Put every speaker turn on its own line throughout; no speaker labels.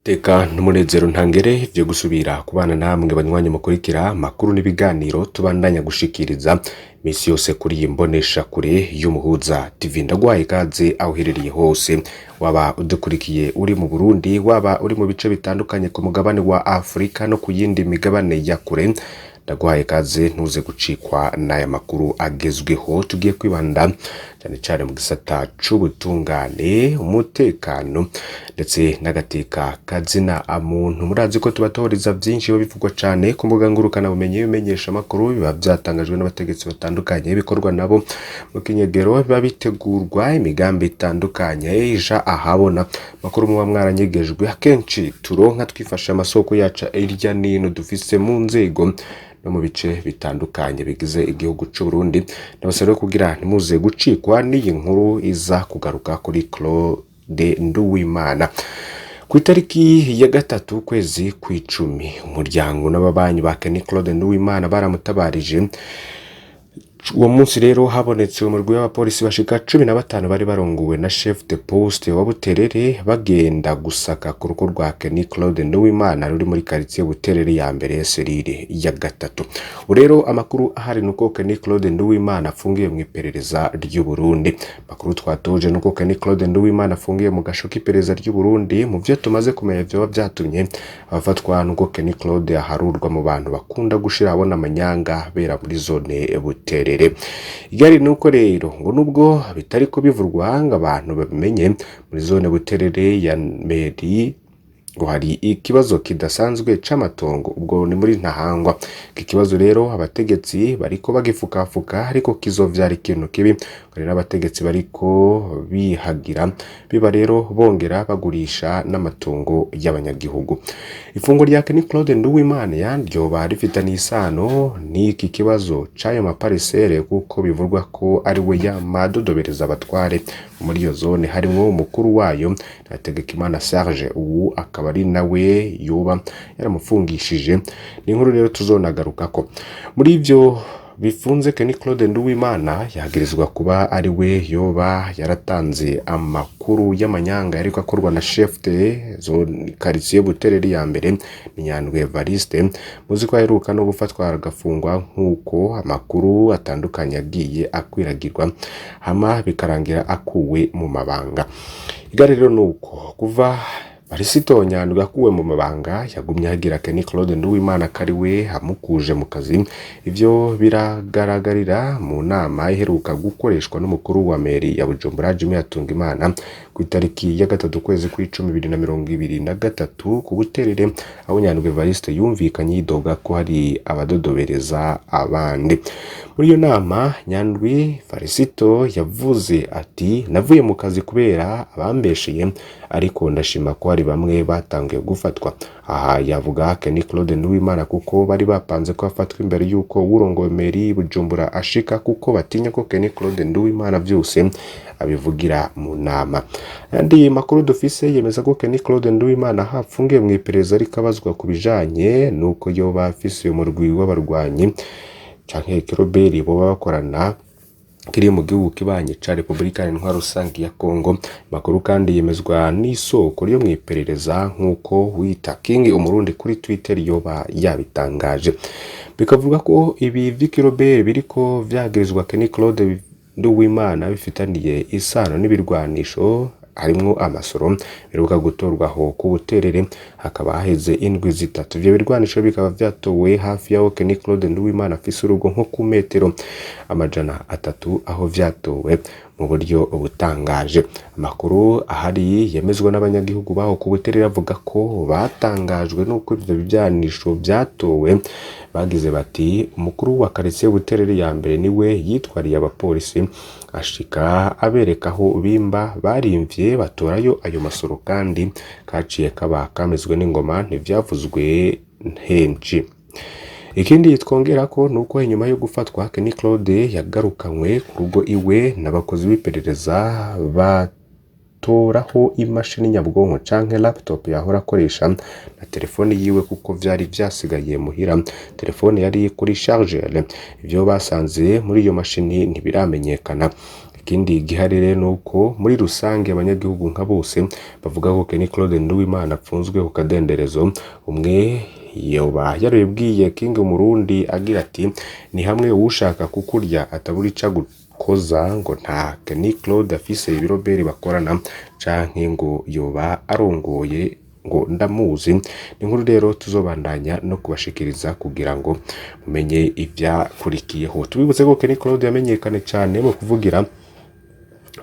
Teka n'umunezero ntangere vyo gusubira kubana namwe banywanyi mukurikira makuru n'ibiganiro tubandanya gushikiriza misi yose kuri iyi mbonesha kure y'Umuhuza TV. Ndagwaye ikaze aho uherereye hose, waba udukurikiye uri mu Burundi, waba uri mu bice bitandukanye ku mugabane wa Afrika no ku yindi migabane ya kure. Ndagwaye ikaze ntuze gucikwa n'aya makuru agezweho. Tugiye kwibanda cyane cyane mu gisata c'ubutungane, umutekano ndetse n'agateka kazina muntu. Murazi ko tubatoreza byinshi bivugwa cyane ku mbuga ngurukana bumenyi bimenyesha amakuru biba byatangajwe n'abategetsi batandukanye, bikorwa nabo mu kinyegero, biba bitegurwa imigambi itandukanye ija ahabona. Makuru muba mwaranyegejwe akenshi turonka twifasha amasoko yaca irya nino dufise mu nzego no mu bice bitandukanye bigize igihugu c'u Burundi. Ndabasaba kugira ntimuze gucikwa n'iyi nkuru iza kugaruka kuri Claude Nduwimana. Ku itariki ya 3 kwezi kw'icumi, umuryango n'ababanyi ba Kenny Claude Nduwimana baramutabarije. Uwo munsi rero habonetse umurwi w'abapolisi bashika 15 bari barongowe na chef de poste wa Buterere bagenda gusaka ku rugo rwa Kenny Claude Nduwimana ruri muri quartier Buterere ya mbere serire ya 3. Urero amakuru ahari nuko Kenny Claude Nduwimana afungiye mu iperereza ry'u Burundi. Makuru twatoje nuko Kenny Claude Nduwimana afungiye mu gasho k'iperereza ry'u Burundi. Mu byo tumaze kumenya byo byatumye abafatwa nuko Kenny Claude aharurwa mu bantu bakunda gushira abona amanyanga bera muri zone Buterere. Igari nuko rero ngo nubwo bitari ko bivurwa ngo abantu babimenye, muri zone Buterere ya Meri ngo hari ikibazo kidasanzwe c'amatongo, ubwo ni muri Ntahangwa. Iki kibazo rero abategetsi bariko bagifukafuka, ariko kizovyara ikintu kibi. Rero abategetsi bariko bihagira biba rero bongera bagurisha n'amatongo y'abanyagihugu. Ifungo rya Kenny Claude Nduwimana yaryo rifitanye isano n'iki kibazo c'ayo maparisere, kuko bivurwa ko ari we yamadodobereza abatware muri iyo zone, harimo umukuru wayo Hategekimana Serge, ubu akaba ari nawe yoba yaramufungishije. Ni inkuru rero tuzonagaruka ko muri ivyo bifunze Kenny Claude Nduwimana yagirizwa kuba ari we yoba yaratanze amakuru y'amanyanga yariko akorwa na chef de zone quartier Buterere ya mbere Nyandwi Evariste. Muzi ko aheruka no gufatwa agafungwa nk'uko amakuru atandukanye yagiye akwiragirwa, hama bikarangira akuwe mu mabanga. Igari rero nuko kuva Barisito Nyandwi akuwe mu mabanga, yagumye hagira Kenny Claude Nduwimana kari we amukuje mu kazi. Ivyo biragaragarira mu nama iheruka gukoreshwa n'umukuru wa meri ya Bujumbura Jimmy Hatungimana ku itariki ya 3 kwezi kw'icumi 2023 ku Buterere, aho Nyandwi Evariste yumvikanye yidoga ko hari abadodobereza abandi. Muri iyo nama Nyandwi Barisito yavuze ati, navuye mu kazi kubera abambesheye, ariko ndashima ko hari bamwe batangiye gufatwa. Aha yavuga Kenny Claude Nduwimana kuko bari bapanze ko afatwa imbere yuko urongoye meri Bujumbura ashika, kuko batinya ko Kenny Claude Nduwimana byose abivugira mu nama. Andi makuru dufise yemeza ko Kenny Claude Nduwimana hafungiye mu iperereza rikabazwa kubijanye nuko yoba afise umurwi w'abarwanyi canke kiroberi bo bakorana kiri mu gihugu kibanye ca Republika Iharanira Rusangi ya Kongo. Makuru kandi yemezwa n'isoko ryo mu iperereza nk'uko wita King Umurundi kuri Twitter yoba yabitangaje. Bikavuga ko ibi vy'ikiroberi biriko vyagirizwa Kenny Claude Nduwimana bifitaniye isano n'ibirwanisho, harimwo amasoro biruka gutorwaho ku Buterere. Hakaba haheze indwi zitatu ivyo birwanisho bikaba vyatowe hafi yaho Kenny Claude Nduwimana afise urugo nko ku metero 300 aho vyatowe mu buryo butangaje. Amakuru ahari yemezwa n'abanyagihugu baho ku Buterere avuga ko batangajwe nuko ivyo bivyanisho vyatowe. Bagize bati umukuru wa quartier Buterere ya mbere niwe yitwariye abapolisi ashika abereka aho bimba barimvye batorayo ayo masoro, kandi kaciye kaba kamezwe n'ingoma ntivyavuzwe henshi. Ikindi twongera ko nuko inyuma yo gufatwa Kenny Claude yagarukanywe ku rugo iwe n'abakozi b'iperereza gutoraho imashini nyabwonko canke laptop yahora akoresha na telefone yiwe kuko vyari vyasigaye muhira. Telefone yari kuri chargeur. Ivyo basanze muri iyo mashini ntibiramenyekana. Ikindi gihari rero nuko muri rusange abanyagihugu nka bose bavuga ko Kenny Claude Nduwimana apfunzwe ku kadenderezo. Umwe yoba yarabibwiye King Umurundi agira ati ni hamwe ushaka kukurya ataburi cagukoza ngo nta Kenny Claude afise ibiroberi bakorana canke ngo yoba arongoye ngo ndamuzi. Ni inkuru rero tuzobandanya no kubashikiriza kugira ngo mumenye ivyakurikiyeho. Tubibutse ko Kenny Claude yamenyekane cyane mu kuvugira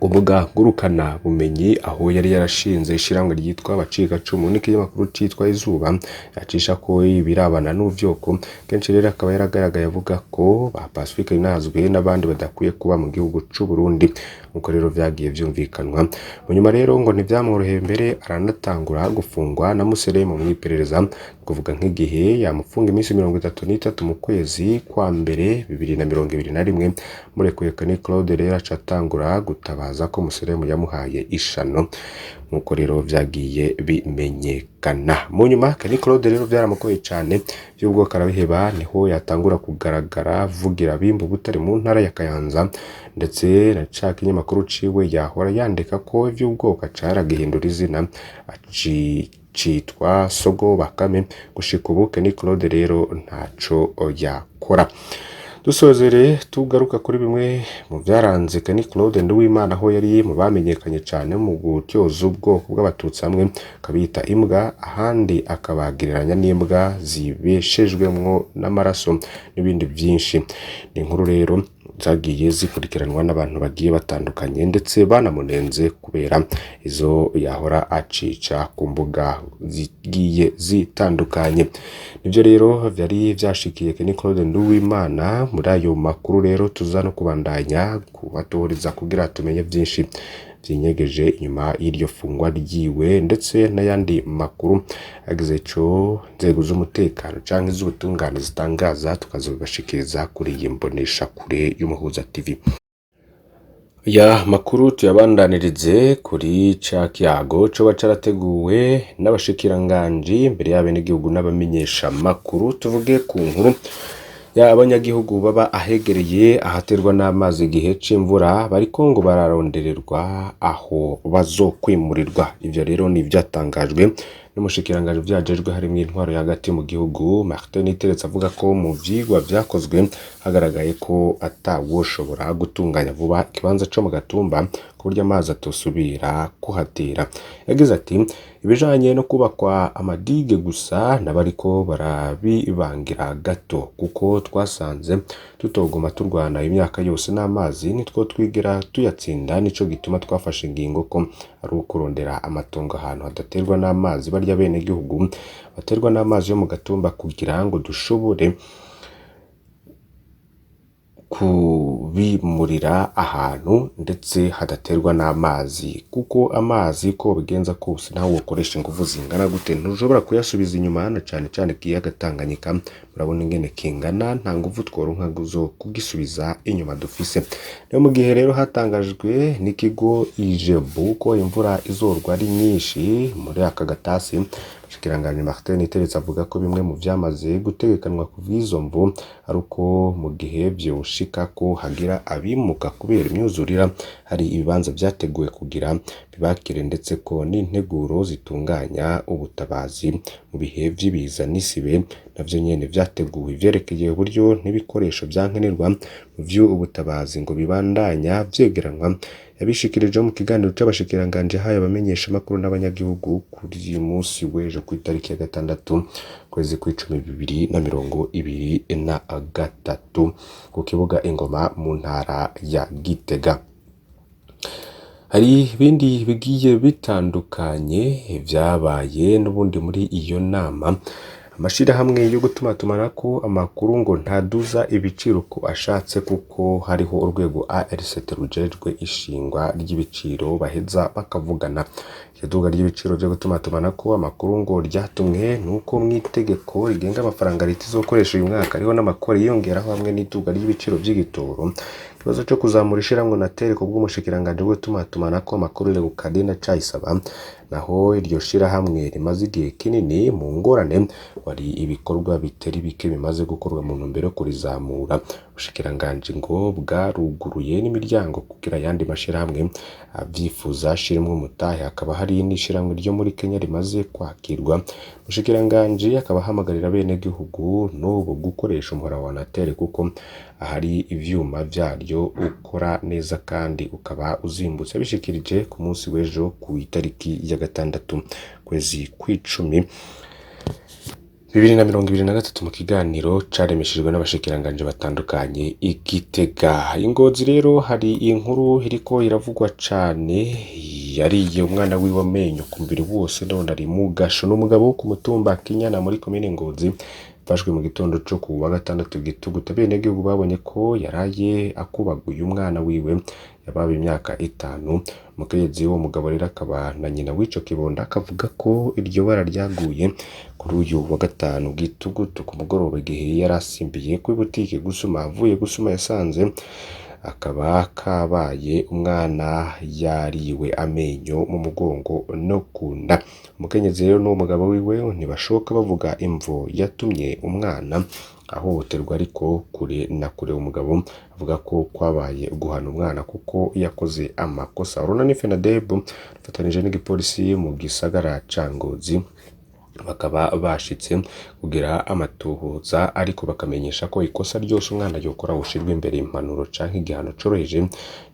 ubuga ngurukana bumenyi aho yari yarashinze ishiramwe ryitwa Abacikacumu n'ikinyamakuru citwa Izuba yacisha ko ibirabana n'uvyoko. Kenshi rero akaba yaragaragaye avuga ko ba Pacifique Nazwe n'abandi badakwiye kuba mu gihugu c'u Burundi. Nuko rero vyagiye vyumvikanwa mu nyuma rero ngo ntivyamworoheye, mbere aranatangura gufungwa na Museremu mu iperereza, kuvuga nk'igihe yamufunga iminsi 33 mu kwezi kwa mbere 2021. Murekuye Kenny Claude rero acatangura gutabaza ko Museremu yamuhaye ishano. Nuko rero vyagiye bimenyekana mu nyuma. Kenny Claude rero vyaramukoye cyane by'ubwo karabiheba, niho yatangura kugaragara vugira bimbu Butare mu ntara ya Kayanza, ndetse na caka inyamakuru ciwe yahora yandika ko ivy'ubwoka caragihindura izina citwa Sogo Bakame. Gushika ubu Kenny Claude rero ntaco yakora. Dusozere tugaruka kuri bimwe mu vyaranze Kenny Claude Nduwimana aho yari mu bamenyekanye cyane mu gutyoza ubwoko bw'abatutsi, hamwe kabita imbwa, ahandi akabagiriranya n'imbwa zibeshejwemwo n'amaraso n'ibindi byinshi. Ni inkuru rero zagiye zikurikiranwa n'abantu bagiye batandukanye, ndetse banamunenze kubera izo yahora acica ku mbuga zigiye zitandukanye. Nivyo rero vyari vyashikiye Kenny Claude Nduwimana. Muri ayo makuru rero tuza no kubandanya kubatoriza kugira tumenye byinshi byinyegeje inyuma y'iryo fungwa ryiwe, ndetse n'ayandi makuru agize ico nzego z'umutekano canke z'ubutungane zitangaza tukazobashikiriza kuri iyi mbonesha kure y'Umuhuza TV. Ya makuru tuyabandanirize kuri ca kiyago coba carateguwe n'abashikiranganji mbere y'abenegihugu n'abamenyesha makuru. Tuvuge ku nkuru abanyagihugu baba ahegereye ahaterwa n'amazi igihe c'imvura bariko ngo bararondererwa aho bazokwimurirwa. Ivyo rero ni vyatangajwe n'umushikiranganje vyajejwe harimo intwaro hagati mu gihugu Martin Niteretse, avuga ko mu vyigwa vyakozwe hagaragaye ko atawoshobora gutunganya vuba ikibanza co mu Gatumba ku buryo amazi atosubira kuhatera. Yagize ati ibijanye no kubakwa amadige gusa n'abariko barabibangira gato, kuko twasanze tutogoma turwana imyaka yose n'amazi nitwo twigera tuyatsinda. Nico gituma twafashe ingingo ko ari ukurondera amatongo ahantu hadaterwa n'amazi barya bene gihugu baterwa n'amazi yo mu Gatumba, kugira ngo dushobore kubimurira ahantu ndetse hadaterwa n'amazi, kuko amazi ko bigenza kose naho ukoresha ingufu zingana gute ntushobora kuyasubiza inyuma, na cyane cyane kiyaga Tanganyika murabona ingene kingana, nta ngufu tworonka zo kugisubiza inyuma dufise. Niyo mu gihe rero hatangajwe n'ikigo Ijebu ko imvura izorwa ari nyinshi muri aka gatasi, Shikiranganje Martin Niteretse avuga ko bimwe mu vyamaze gutegekanwa ku vyizo mvu ari uko mu gihe vyoshika ko hagira abimuka kubera imyuzurira, hari ibibanza vyateguwe kugira bibakire, ndetse ko n'integuro zitunganya ubutabazi mu bihe vy'ibiza n'isibe navyo nyene vyateguwe. Ivyerekeye uburyo n'ibikoresho vyankenerwa mu vy'ubutabazi ngo bibandanya vyegeranwa, yabishikirije mu kiganiro c'abashikiranganje haye abamenyesha makuru n'abanyagihugu kuri uyu munsi w'ejo ku itariki ya 6 kwezi kw'icumi 2023 ku kibuga Ingoma mu ntara ya Gitega. Hari ibindi bigiye bitandukanye vyabaye n'ubundi muri iyo nama. Amashirahamwe yo gutumatumanako amakuru ngo ntaduza ibiciro ko ashatse, kuko hariho urwego ARCT rujejwe ishingwa ry'ibiciro baheza bakavugana. Iduga ry'ibiciro byo gutumatumanako amakuru ngo ryatumwe nuko mwitegeko rigenga amafaranga leta izokoresha uyu mwaka ariho n'amakore yiyongeraho hamwe n'iduga ry'ibiciro by'igitoro ikibazo cyo kuzamura ishiramwe natere ku bw'umushikiranganje w'itumatumana ko amakuru Leokadina Cayisaba naho iryo shirahamwe rimaze igihe kinini mu ngorane wari ibikorwa bitari bike bimaze gukorwa mu ntumbero yo kurizamura. Ubushikiranganje ngo bwaruguruye n'imiryango kugira yandi mashirahamwe avyifuza ashiremwe umutahe. Hakaba hari n'ishiramwe ryo muri Kenya rimaze kwakirwa. Ubushikiranganje akaba ahamagarira bene gihugu n'ubu gukoresha umuhora wa natere kuko ahari ivyuma vyaryo ukora neza kandi ukaba uzimbutse. Bishikirije ku munsi w'ejo ku itariki ya 6 kwezi kw'icumi 2023 mu kiganiro caremeshejwe n'abashikiranganje batandukanye i Gitega. Ingozi rero hari inkuru iriko iravugwa cane, yariye umwana wiwe amenyo ku mubiri wose none ari mu gasho. N'umugabo wo ku mutumba Kinyana muri komine Ngozi bafashwe mu gitondo cyo ku wa 6 Gituguta. Bene gihugu babonye ko yaraye akubaguye umwana wiwe yababa imyaka 5. Umukenyezi wo mugabo rero akaba na nyina w'ico kibonda akavuga ko iryo bara ryaguye kuri uyu wa 5 Gitugutu ku mugoroba igihe yarasimbiye ku butike gusuma. Avuye gusuma yasanze akaba kabaye umwana yariwe amenyo mu mugongo no kunda. Umukenyezi rero n'umugabo wiwe ntibashoka bavuga imvo yatumye umwana ahohoterwa, ariko kure na kure umugabo avuga ko kwabaye guhana umwana kuko yakoze amakosa. Urunani FENADEB rufatanije n'igipolisi mu gisagara ca Ngozi bakaba bashitse kugira amatohoza, ariko bakamenyesha ko ikosa ryose umwana yokora ushirwe imbere impanuro canke igihano coroheje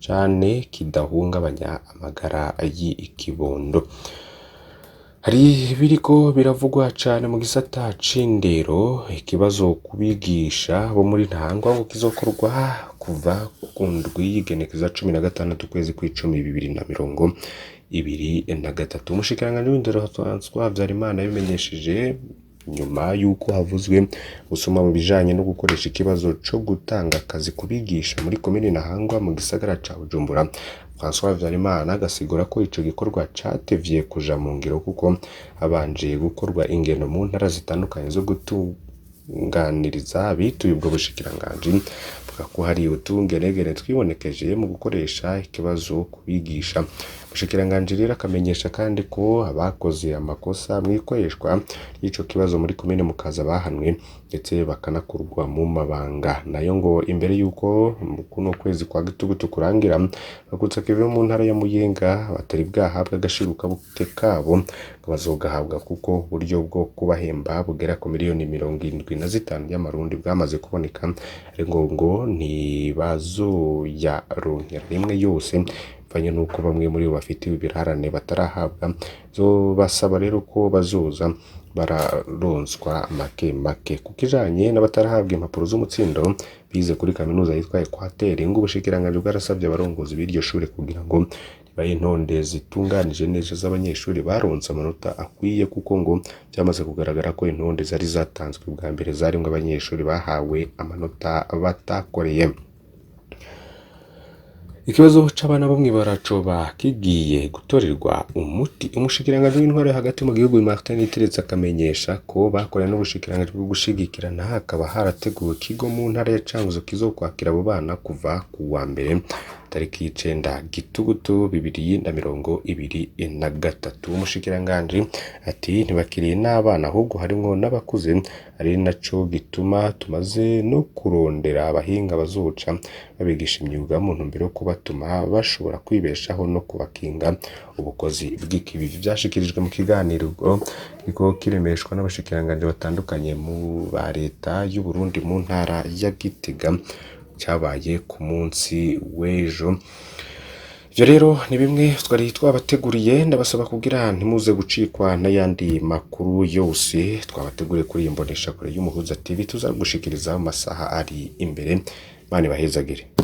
cane kidahungabanya amagara y'ikibondo. Hari biriko biravugwa cane mu gisata c'indero, ikibazo kubigisha bo muri Ntahangwa ngo kizokorwa kuva ku ndwi y'igenekerezo 16 kwezi kw'icumi 2023. Umushikiranganje w'indero François Habyarimana yabimenyesheje nyuma yuko havuzwe gusoma mu bijanye no gukoresha ikibazo co gutanga akazi kubigisha muri komine Ntahangwa mu gisagara ca Bujumbura. François Habyarimana agasigura ko ico gikorwa catevye kuja mu ngiro kuko abanje gukorwa ingeno mu ntara zitandukanye zo gutunganiriza bituye ubwo bushikiranganje. Ko hari utungeregere twibonekeje mu gukoresha ikibazo kubigisha. Ubushikiranganje rero akamenyesha kandi ko abakoze amakosa mwikoreshwa y'ico kibazo muri komine Mukaza bahanwe ndetse bakanakurwa mu mabanga. Nayo ngo imbere yuko kuno kwezi kwa Gitugutu kurangira bakutsa kive mu ntara ya Muyinga batari bwahabwa agashiruka buke kabo bazogahabwa kuko uburyo bwo kubahemba bugera ku miliyoni 75 y'amarundi bwamaze kuboneka, ariko ngo ntibazoyaronkera rimwe yose bivanye nuko bamwe muri bo bafite ibirarane batarahabwa. Basaba rero ko bazoza bararonswa make kukijanye n'abatarahabwa impapuro z'umutsindo bize kuri kaminuza yitwa Equateur. Ngo ubushikiranganje bwarasabye abarongozi b'iryo shure kugira ngo baye intonde zitunganije neza z'abanyeshuri baronse amanota akwiye, kuko ngo byamaze kugaragara ko intonde zari zatanzwe bwa mbere zarimwe abanyeshuri bahawe amanota batakoreye. Ikibazo c'abana bo mwibaracoba kigiye gutorerwa umuti. Umushikiranganje w'intwaro hagati mu gihugu Martin Niteretse akamenyesha ko bakoranye n'ubushikiranganje bwo gushigikirana, hakaba harateguwe ikigo mu ntara ya Cankuzo kizokwakira abo bana kuva ku wa mbere tariki 9 Gitugutu 2023. Umushikiranganje ati ntibakiriye n'abana ahubwo harimo n'abakuze, ari naco gituma tumaze no kurondera abahinga bazoca babigisha imyuga mu ntumbero yo kubatuma bashobora kwibeshaho no kubakinga ubukozi bw'ikibi. Vyashikirijwe mu kiganiro kiko kiremeshwa n'abashikiranganje batandukanye mu ba leta y'u Burundi mu ntara ya Gitega cyabaye ku munsi w'ejo. Ivyo rero ni bimwe twari twabateguriye, ndabasaba kugira ntimuze gucikwa n'ayandi makuru yose twabateguriye kuri imbonesha kure y'Umuhuza TV tuzagushikiriza mu masaha ari imbere. Mani bahezagire.